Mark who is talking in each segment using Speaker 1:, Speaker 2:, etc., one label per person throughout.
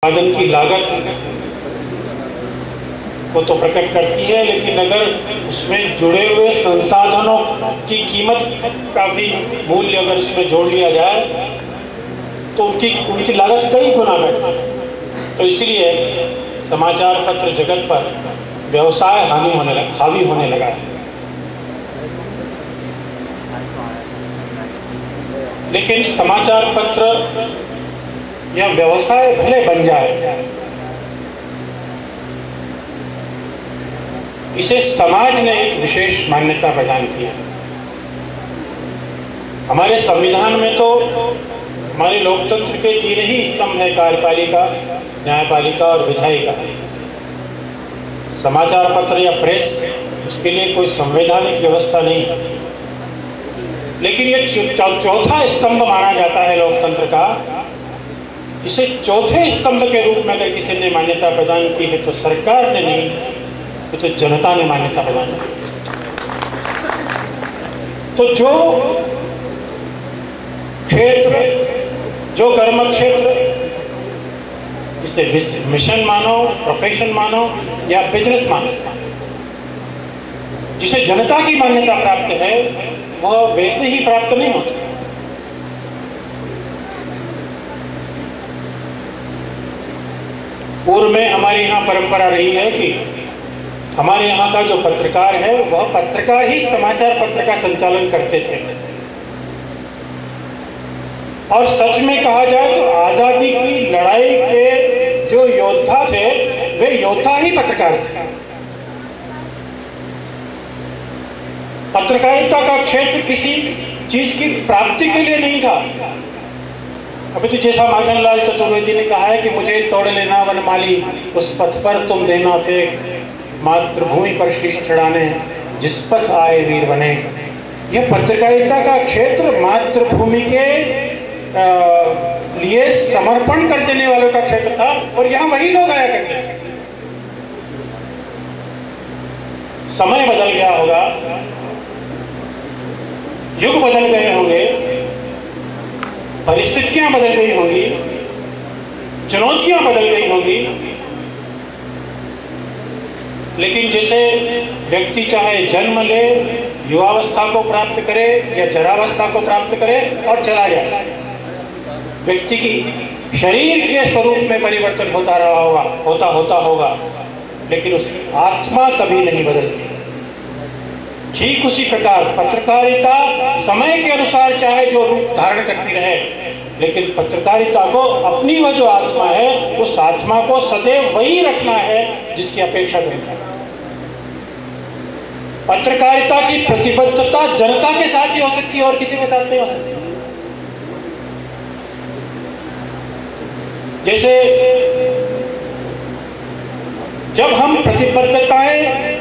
Speaker 1: उत्पादन की लागत को तो प्रकट करती है, लेकिन अगर उसमें जुड़े हुए संसाधनों की कीमत का भी मूल्य अगर उसमें जोड़ लिया जाए तो उनकी लागत कई गुना बढ़। तो इसलिए समाचार पत्र जगत पर व्यवसाय हावी होने लगा है। लेकिन समाचार पत्र या व्यवसाय भले बन जाए, इसे समाज ने एक विशेष मान्यता प्रदान की है। हमारे संविधान में तो हमारे लोकतंत्र के 3 ही स्तंभ है, कार्यपालिका, न्यायपालिका और विधायिका। समाचार पत्र या प्रेस, उसके लिए कोई संवैधानिक व्यवस्था नहीं, लेकिन ये चौथा स्तंभ माना जाता है लोकतंत्र का। इसे चौथे स्तंभ के रूप में अगर किसी ने मान्यता प्रदान की है तो सरकार ने नहीं, तो जनता ने मान्यता प्रदान की। तो जो क्षेत्र, जो कर्म क्षेत्र, इसे मिशन मानो, प्रोफेशन मानो या बिजनेस मानो, जिसे जनता की मान्यता प्राप्त है वह वैसे ही प्राप्त नहीं होता। पूर्व में हमारे यहाँ परंपरा रही है कि हमारे यहाँ का जो पत्रकार है वह पत्रकार ही समाचार पत्र का संचालन करते थे। और सच में कहा जाए तो आजादी की लड़ाई के जो योद्धा थे वे योद्धा ही पत्रकार थे। पत्रकारिता का क्षेत्र किसी चीज की प्राप्ति के लिए नहीं था। अभी तो जैसा माखनलाल चतुर्वेदी ने कहा है कि मुझे तोड़ लेना वनमाली, उस पथ पर तुम देना फेंक, मातृभूमि पर शीश चढ़ाने जिस पथ आए वीर बने। यह पत्रकारिता का क्षेत्र मातृभूमि के लिए समर्पण कर देने वालों का क्षेत्र था, और यहाँ वही लोग आया करते थे। समय बदल गया होगा, युग बदल गए होंगे, परिस्थितियां बदल गई होंगी, चुनौतियां बदल गई होंगी, लेकिन जैसे व्यक्ति चाहे जन्म ले, युवावस्था को प्राप्त करे या जरावस्था को प्राप्त करे और चला जाए, व्यक्ति की शरीर के स्वरूप में परिवर्तन होता होगा, लेकिन उसकी आत्मा कभी नहीं बदलती। ठीक उसी प्रकार पत्रकारिता समय के अनुसार चाहे जो रूप धारण करती रहे, लेकिन पत्रकारिता को अपनी वह जो आत्मा है, उस आत्मा को सदैव वही रखना है जिसकी अपेक्षा जनता। पत्रकारिता की प्रतिबद्धता जनता के साथ ही हो सकती है और किसी के साथ नहीं हो सकती। जैसे जब हम प्रतिबद्धताएं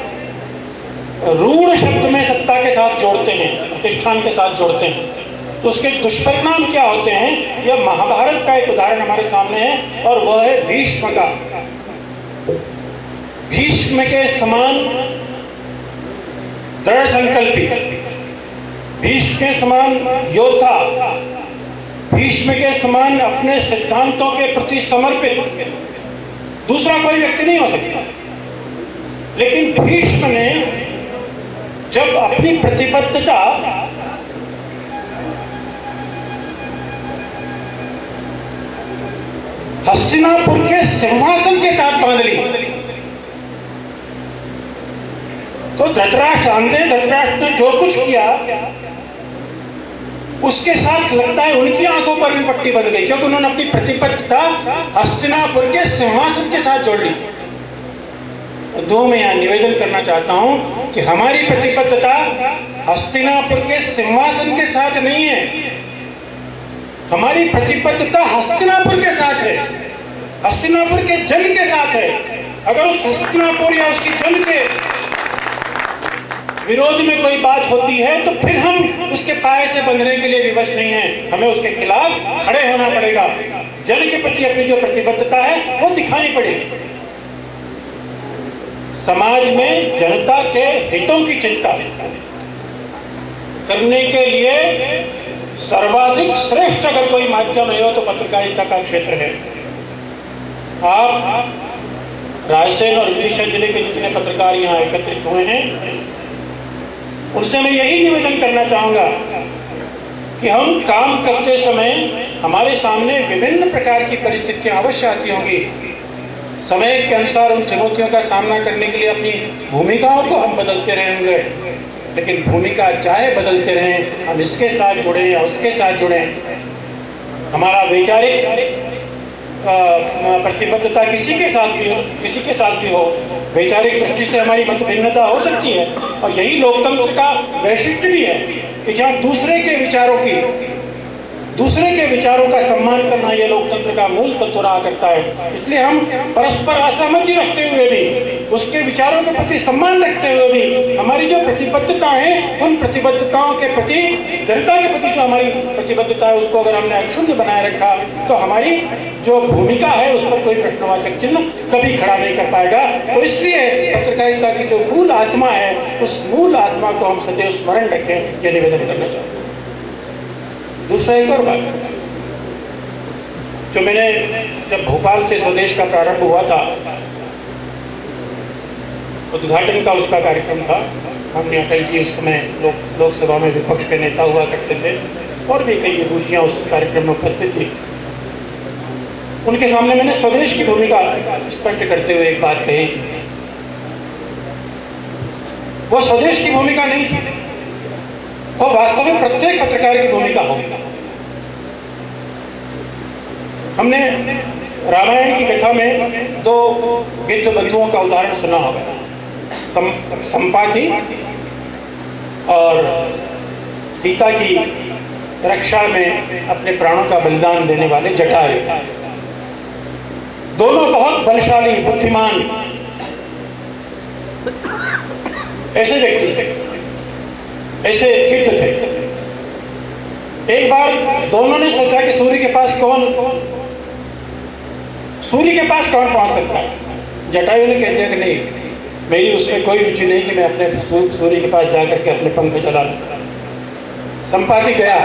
Speaker 1: रूढ़ शब्द में सत्ता के साथ जोड़ते हैं, प्रतिष्ठान के साथ जोड़ते हैं, तो उसके दुष्परिणाम क्या होते हैं? यह महाभारत का एक उदाहरण हमारे सामने है, और वह है भीष्म का। भीष्म के समान दृढ़ संकल्पी, भीष्म के समान योद्धा, भीष्म के समान अपने सिद्धांतों के प्रति समर्पित दूसरा कोई व्यक्ति नहीं हो सकता। लेकिन भीष्म ने जब अपनी प्रतिबद्धता हस्तिनापुर के सिंहासन के साथ बांध ली, तो धृतराष्ट्र ने जो कुछ किया उसके साथ लगता है उनकी आंखों पर भी पट्टी बन गई, क्योंकि उन्होंने अपनी प्रतिबद्धता हस्तिनापुर के सिंहासन के साथ जोड़ ली। दो मैं यहाँ निवेदन करना चाहता हूं कि हमारी प्रतिबद्धता हस्तिनापुर के सिंहासन के साथ नहीं है, हमारी प्रतिबद्धता हस्तिनापुर के साथ है, हस्तिनापुर के जन के साथ है। अगर उस हस्तिनापुर या उसकी जन के विरोध में कोई बात होती है तो फिर हम उसके पाए से बंधने के लिए विवश नहीं है, हमें उसके खिलाफ खड़े होना पड़ेगा। जन के प्रति अपनी जो प्रतिबद्धता है वो दिखानी पड़ेगी। समाज में जनता के हितों की चिंता करने के लिए सर्वाधिक श्रेष्ठ अगर कोई माध्यम है तो पत्रकारिता का क्षेत्र है। आप रायसेन और विदिशा जिले के जितने पत्रकार यहाँ एकत्रित हुए हैं, उनसे मैं यही निवेदन करना चाहूँगा कि हम काम करते समय हमारे सामने विभिन्न प्रकार की परिस्थितियाँ अवश्य आती होंगी। समय के अनुसार उन चुनौतियों का सामना करने के लिए अपनी भूमिकाओं को हम बदलते रहेंगे, लेकिन भूमिका चाहे बदलते रहें, हम इसके साथ जुड़े या उसके साथ जुड़े, हमारा वैचारिक प्रतिबद्धता किसी के साथ भी हो, वैचारिक दृष्टि से हमारी मतभिन्नता हो सकती है, और यही लोकतंत्र का वैशिष्ट्य भी है कि जहाँ दूसरे के विचारों का सम्मान करना यह लोकतंत्र का मूल तत्व रहा करता है। इसलिए हम परस्पर असहमति रखते हुए भी, उसके विचारों के प्रति सम्मान रखते हुए भी, हमारी जो प्रतिबद्धता है, उन प्रतिबद्धताओं के प्रति, जनता के प्रति जो हमारी प्रतिबद्धता है, उसको अगर हमने अक्षुण्ण बनाए रखा तो हमारी जो भूमिका है उस पर कोई प्रश्नवाचक चिन्ह कभी खड़ा नहीं कर पाएगा। तो इसलिए पत्रकारिता की जो मूल आत्मा है, उस मूल आत्मा को हम सदैव स्मरण रखें, यह निवेदन करना चाहूँगा। दूसरा एक और बात, जो मैंने जब भोपाल से स्वदेश का प्रारंभ हुआ था, उद्घाटन का उसका कार्यक्रम था, हमने अटल जी उस समय लोकसभा में विपक्ष के नेता हुआ करते थे, और भी कई विभूतियां उस कार्यक्रम में उपस्थित थी। उनके सामने मैंने स्वदेश की भूमिका स्पष्ट करते हुए एक बात कही थी। वो स्वदेश की भूमिका नहीं थी, वो वास्तव में प्रत्येक पत्रकार की भूमिका होगी। हमने रामायण की कथा में दो गिद्ध बंधुओं का उदाहरण सुना होगा, संपाति और सीता की रक्षा में अपने प्राणों का बलिदान देने वाले जटायु। दोनों बहुत बलशाली, बुद्धिमान ऐसे व्यक्ति थे, ऐसे गिद्ध थे। एक बार दोनों ने सोचा कि सूर्य के पास कौन पहुंच सकता है। जटायु ने कह दिया कि नहीं, मेरी उसमें कोई रुचि नहीं कि मैं अपने सूर्य के पास जाकर के अपने पंख चला लूं। संपाति गया,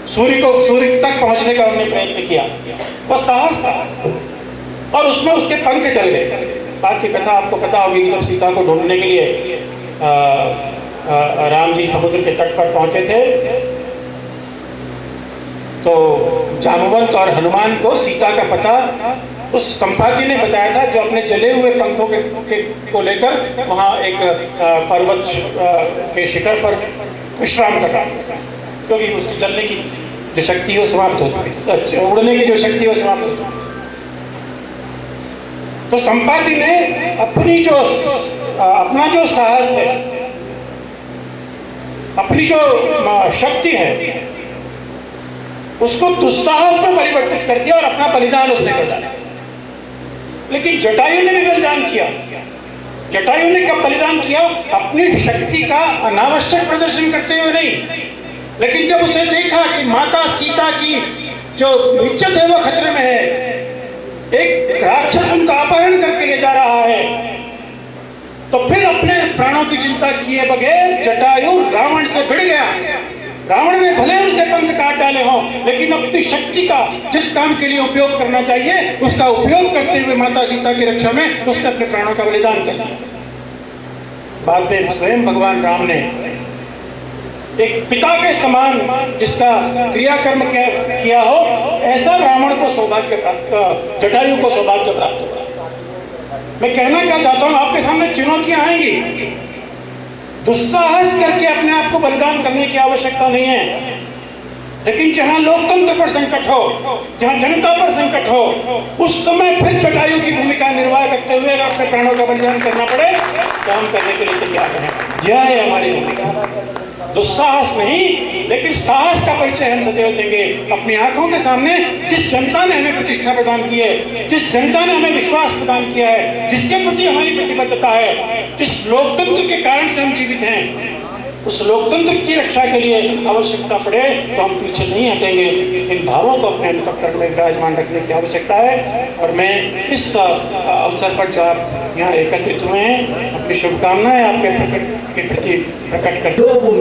Speaker 1: सूर्य तक पहुंचने का उन्होंने प्रयत्न किया, वह साहस था, और उसमें उसके पंख चल गए। बात की कथा आपको पता होगी कि जब सीता को ढूंढने के लिए राम जी समुद्र के तट पर पहुंचे थे, तो जामवंत और हनुमान को सीता का पता उस संपाति ने बताया था, जो अपने जले हुए पंखों को लेकर वहां एक पर्वत के शिखर पर विश्राम कर रहा था, क्योंकि उसकी चलने की जो शक्ति है वो समाप्त हो चुकी, उड़ने की जो शक्ति है वो समाप्त हो चुकी। तो संपाति ने अपना जो साहस है, अपनी जो शक्ति है, उसको दुस्साहस में परिवर्तित कर दिया और अपना बलिदान उसने कर डाला। लेकिन जटायु ने भी बलिदान किया। जटायु ने कब बलिदान किया? अपनी शक्ति का अनावश्यक प्रदर्शन करते हुए नहीं, लेकिन जब उसे देखा कि माता सीता की जो इज्जत है वो खतरे में है, एक राक्षस उनका अपहरण करके ले जा रहा है, तो फिर अपने प्राणों की चिंता किए बगैर जटायु रावण से भिड़ गया। रावण ने भले उसके पंख काट डाले हों, लेकिन अपनी शक्ति का जिस काम के लिए उपयोग करना चाहिए उसका उपयोग करते हुए माता सीता की रक्षा में उसने अपने प्राणों का बलिदान कर दिया। बाद में स्वयं भगवान राम ने एक पिता के समान जिसका क्रियाकर्म किया हो, ऐसा रावण को सौभाग्य प्राप्त, जटायु को सौभाग्य प्राप्त हुआ। मैं कहना क्या चाहता हूं, आपके सामने चुनौतियां आएंगी, दुस्साहस करके अपने आप को बलिदान करने की आवश्यकता नहीं है, लेकिन जहां लोकतंत्र पर संकट हो, जहां जनता पर संकट हो, उस समय फिर जटायु की भूमिका निर्वाह करते हुए अगर अपने प्राणों का बलिदान करना पड़े तो हम करने के लिए तैयार हैं। यह है हमारी भूमिका। दुस्साहस नहीं, लेकिन साहस का परिचय हम सदैव देंगे। अपनी आंखों के सामने जिस जनता ने हमें प्रतिष्ठा प्रदान की है, जिस जनता ने हमें विश्वास प्रदान किया है, जिसके प्रति हमारी प्रतिबद्धता है, जिस लोकतंत्र के कारण से हम जीवित हैं, उस लोकतंत्र की रक्षा के लिए आवश्यकता पड़े तो हम पीछे नहीं हटेंगे। इन भावों को अपने अंतःकरण में विराजमान रखने की आवश्यकता है। और मैं इस अवसर पर जो आप यहाँ एकत्रित हुए हैं, अपनी शुभकामनाएं आपके प्रति प्रकट करता हूं।